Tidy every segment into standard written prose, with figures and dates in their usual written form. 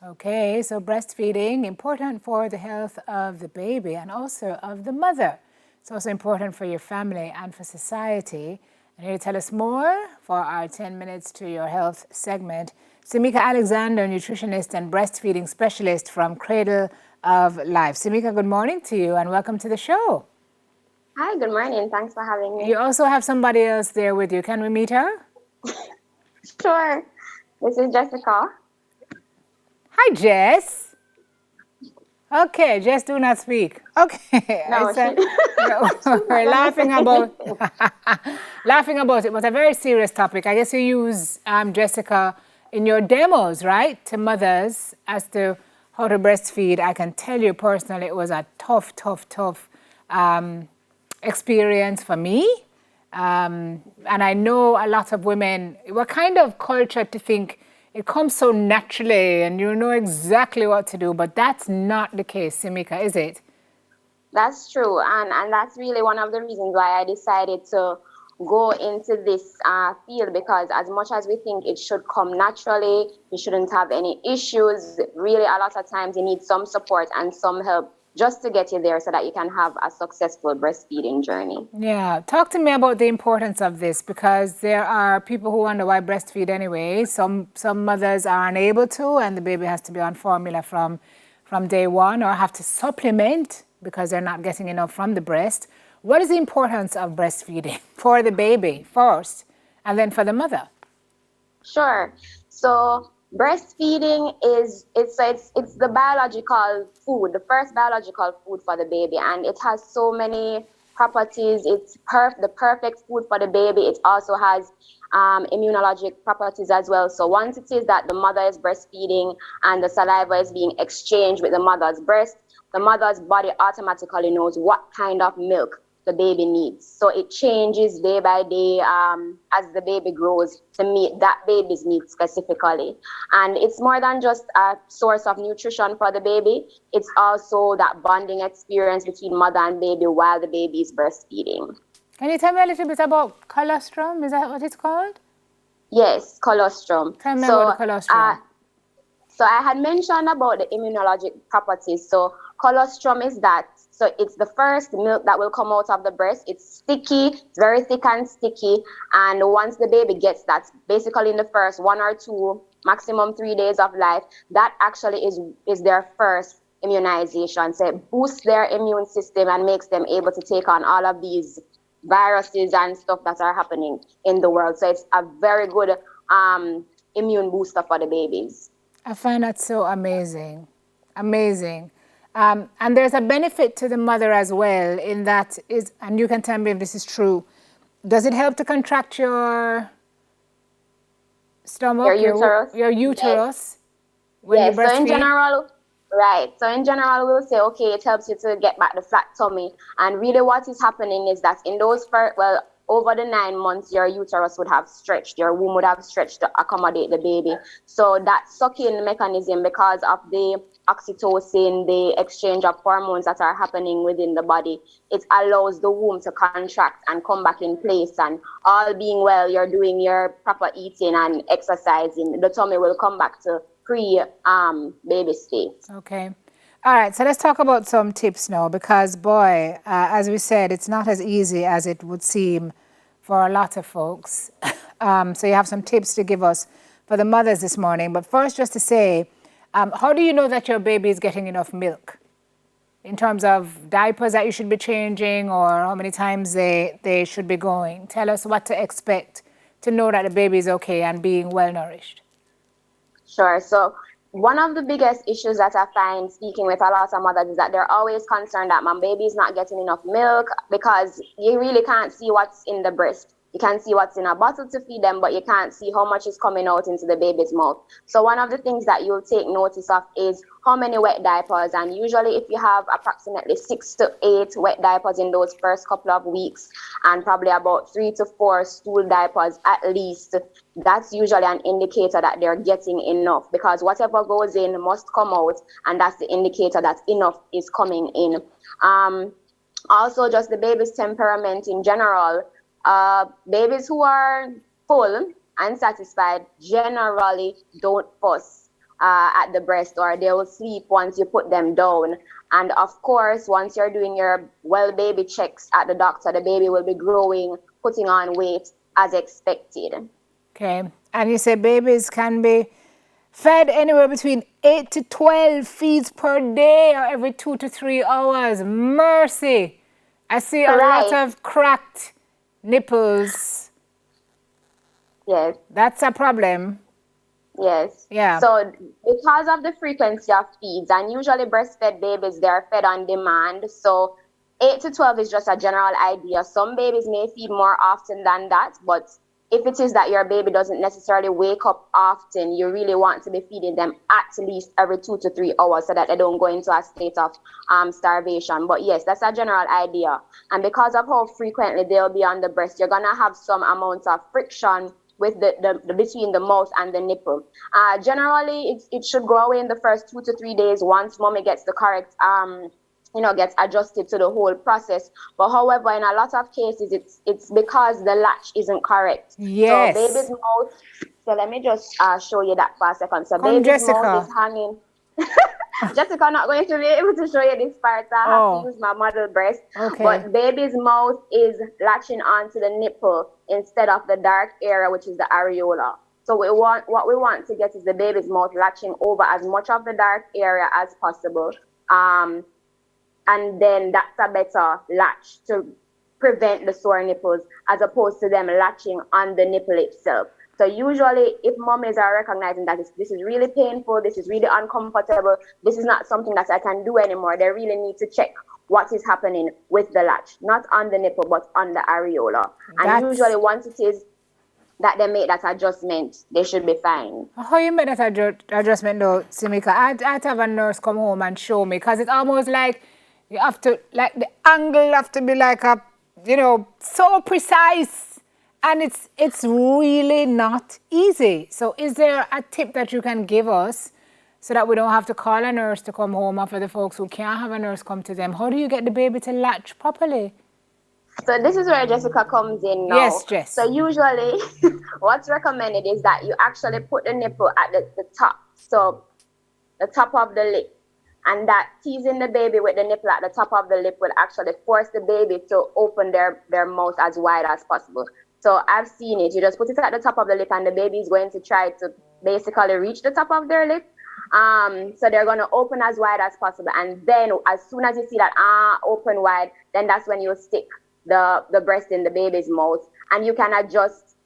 Okay, so breastfeeding, important for the health of the baby and also of the mother. It's also important for your family and for society. And here to tell us more for our 10 minutes to your health segment, Semika Alexander, nutritionist and breastfeeding specialist from Cradle of Life. Semika, good morning to you and welcome to the show. Hi, good morning. Thanks for having me. You also have somebody else there with you. Can we meet her? Sure. This is Jessica. Hi, Jess. Okay, Jess, do not speak. Okay, No, we're laughing about laughing about it, but a very serious topic. I guess you use Jessica in your demos, right, to mothers as to how to breastfeed. I can tell you personally, it was a tough experience for me. And I know a lot of women, we're kind of cultured to think it comes so naturally and you know exactly what to do, but that's not the case, Semika, is it? that's true. And that's really one of the reasons why I decided to go into this field, because as much as we think it should come naturally, you shouldn't have any issues, really a lot of times you need some support and some help just to get you there so that you can have a successful breastfeeding journey. Yeah, talk to me about the importance of this, because there are people who wonder why breastfeed anyway. Some mothers are unable to, and the baby has to be on formula from day one, or have to supplement because they're not getting enough from the breast. What is the importance of breastfeeding for the baby first, and then for the mother? Sure. So breastfeeding is it's the biological food, the first biological food for the baby, and it has so many properties. It's the perfect food for the baby. It also has immunologic properties as well. So once it is that the mother is breastfeeding and the saliva is being exchanged with the mother's breast, the mother's body automatically knows what kind of milk the baby needs. So it changes day by day as the baby grows to meet that baby's needs specifically. And it's more than just a source of nutrition for the baby. It's also that bonding experience between mother and baby while the baby is breastfeeding. Can you tell me a little bit about colostrum? Is that what it's called? Yes, colostrum. Tell me about the colostrum. So I had mentioned about the immunologic properties. So colostrum is that. So it's the first milk that will come out of the breast. It's sticky, it's very thick and sticky. And once the baby gets that, basically in the first 1 or 2, maximum 3 days of life, that actually is their first immunization. So it boosts their immune system and makes them able to take on all of these viruses and stuff that are happening in the world. So it's a very good immune booster for the babies. I find that so amazing. Amazing. And there's a benefit to the mother as well in that is, and you can tell me if this is true, does it help to contract your stomach, your uterus when you breastfeed? So in general, right. So in general, we'll say, okay, it helps you to get back the flat tummy. And really what is happening is that in those first, over the 9 months, your uterus would have stretched, your womb would have stretched to accommodate the baby. So that sucking mechanism, because of the oxytocin, the exchange of hormones that are happening within the body, it allows the womb to contract and come back in place. And all being well, you're doing your proper eating and exercising, the tummy will come back to pre-baby state. Okay. All right, so let's talk about some tips now, because boy, as we said, it's not as easy as it would seem for a lot of folks. So you have some tips to give us for the mothers this morning. But first, just to say, how do you know that your baby is getting enough milk? In terms of diapers that you should be changing or how many times they should be going. Tell us what to expect to know that the baby is okay and being well nourished. Sure. So one of the biggest issues that I find speaking with a lot of mothers is that they're always concerned that my baby is not getting enough milk, because you really can't see what's in the breast. You can see what's in a bottle to feed them, but you can't see how much is coming out into the baby's mouth. So one of the things that you'll take notice of is how many wet diapers. And usually if you have approximately 6 to 8 wet diapers in those first couple of weeks, and probably about 3 to 4 stool diapers at least, that's usually an indicator that they're getting enough, because whatever goes in must come out, and that's the indicator that enough is coming in. Also, just the baby's temperament in general. Babies who are full and satisfied generally don't fuss. at the breast, or they will sleep once you put them down. And of course, once you're doing your well baby checks at the doctor, the baby will be growing, putting on weight as expected. Okay. And you say babies can be fed anywhere between 8 to 12 feeds per day or every 2 to 3 hours. Mercy. I see a lot Right. of cracked nipples. Yes. That's a problem. Yes. Yeah. So because of the frequency of feeds, and usually breastfed babies, they're fed on demand. So 8 to 12 is just a general idea. Some babies may feed more often than that, but if it is that your baby doesn't necessarily wake up often, you really want to be feeding them at least every 2 to 3 hours so that they don't go into a state of starvation. But yes, that's a general idea. And because of how frequently they'll be on the breast, you're going to have some amount of friction with the between the mouth and the nipple. Generally, it should go away in the first 2 to 3 days once mommy gets the correct gets adjusted to the whole process. But however, in a lot of cases, it's because the latch isn't correct. Yes. So baby's mouth. So let me just show you that for a second. So Come, baby's mouth Jessica. is hanging. Jessica not going to be able to show you this part, so I have to use my model breast. Okay. But baby's mouth is latching onto the nipple instead of the dark area, which is the areola. So what we want to get is the baby's mouth latching over as much of the dark area as possible. And then that's a better latch to prevent the sore nipples as opposed to them latching on the nipple itself. So usually if mommies are recognizing that this is really painful, this is really uncomfortable, this is not something that I can do anymore, they really need to check what is happening with the latch, not on the nipple, but on the areola. And usually once it is that they make that adjustment, they should be fine. How you make that adjustment though, Semika? I'd have a nurse come home and show me, because it's almost like you have to, like the angle have to be like a, so precise. And it's really not easy. So is there a tip that you can give us so that we don't have to call a nurse to come home, or for the folks who can't have a nurse come to them? How do you get the baby to latch properly? So this is where Jessica comes in now. Yes, Jess. So usually what's recommended is that you actually put the nipple at the top. So the top of the lip. And that teasing the baby with the nipple at the top of the lip will actually force the baby to open their mouth as wide as possible. So I've seen it. You just put it at the top of the lip and the baby is going to try to basically reach the top of their lip. So they're going to open as wide as possible. And then as soon as you see that open wide, then that's when you stick the breast in the baby's mouth. And you can adjust.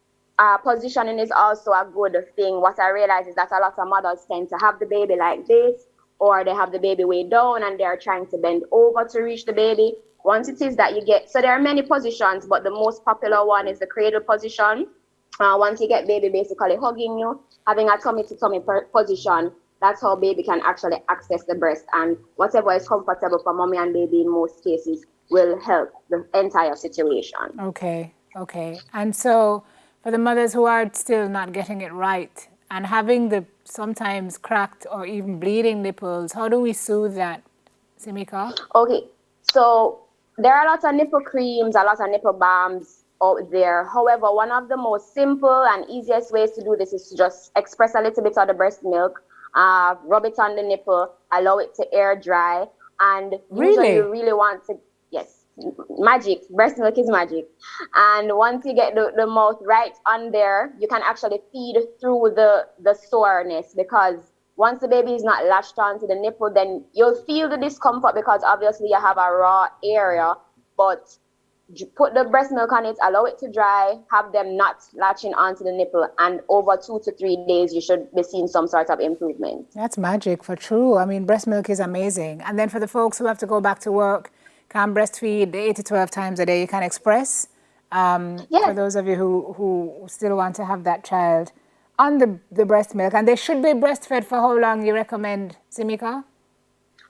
Positioning is also a good thing. What I realize is that a lot of mothers tend to have the baby like this, or they have the baby way down and they're trying to bend over to reach the baby. Once it is that you get, so there are many positions, but the most popular one is the cradle position. Once you get baby basically hugging you, having a tummy to tummy position, that's how baby can actually access the breast. And whatever is comfortable for mommy and baby in most cases will help the entire situation. Okay. And so for the mothers who are still not getting it right and having the sometimes cracked or even bleeding nipples, how do we soothe that, Semika? Okay, so there are a lot of nipple creams, a lot of nipple balms out there. However, one of the most simple and easiest ways to do this is to just express a little bit of the breast milk, rub it on the nipple, allow it to air dry, and usually you really want to, yes, magic, breast milk is magic. And once you get the mouth right on there, you can actually feed through the soreness, because once the baby is not latched onto the nipple, then you'll feel the discomfort because obviously you have a raw area, but put the breast milk on it, allow it to dry, have them not latching onto the nipple, and over 2 to 3 days, you should be seeing some sort of improvement. That's magic for true. I mean, breast milk is amazing. And then for the folks who have to go back to work, can breastfeed 8 to 12 times a day, you can express. For those of you who still want to have that child on the breast milk, and they should be breastfed for how long you recommend, Semika?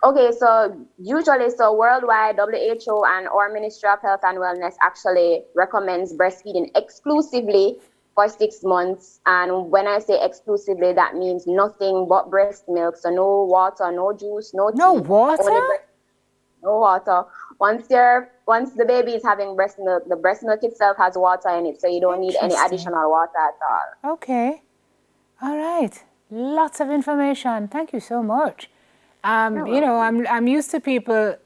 Okay, so usually, worldwide, WHO and our Ministry of Health and Wellness actually recommends breastfeeding exclusively for 6 months. And when I say exclusively, that means nothing but breast milk. So no water, no juice, no tea. No water? No water. Once the baby is having breast milk, the breast milk itself has water in it, so you don't need any additional water at all. Okay. All right. Lots of information. Thank you so much. You're You know, welcome. I'm used to people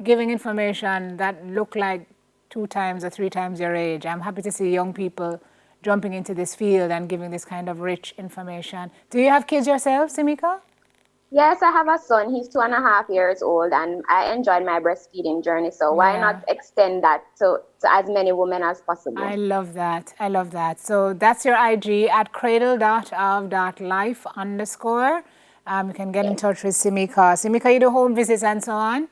giving information that look like 2 times or 3 times your age. I'm happy to see young people jumping into this field and giving this kind of rich information. Do you have kids yourself, Semika? Yes, I have a son. He's 2.5 years old, and I enjoyed my breastfeeding journey. So why Yeah. not extend that to as many women as I possible? love that. I love that. So that's your IG at cradle.of.life underscore. You can get in Yes. touch with Semika. Semika, you do home visits and so on?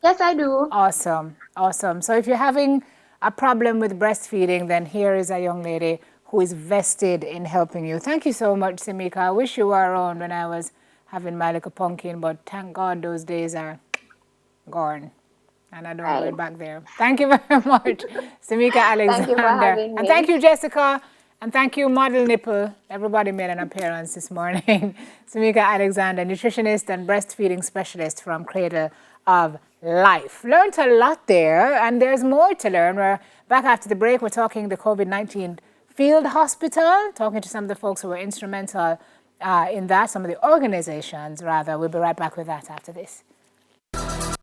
Yes, I do. Awesome. Awesome. So if you're having a problem with breastfeeding, then here is a young lady who is vested in helping you. Thank you so much, Semika. I wish you were around when I was having my little pumpkin, but thank God those days are gone. And I don't go Right. back there. Thank you very much, Semika Thank you for Alexander. having And thank me. you, Jessica. And thank you, Model Nipple. Everybody made an appearance this morning. Semika Alexander, nutritionist and breastfeeding specialist from Cradle of Life. Learned a lot there, and there's more to learn. We're back after the break. We're talking the COVID-19 field hospital, talking to some of the folks who were instrumental in that, some of the organizations, rather. We'll be right back with that after this.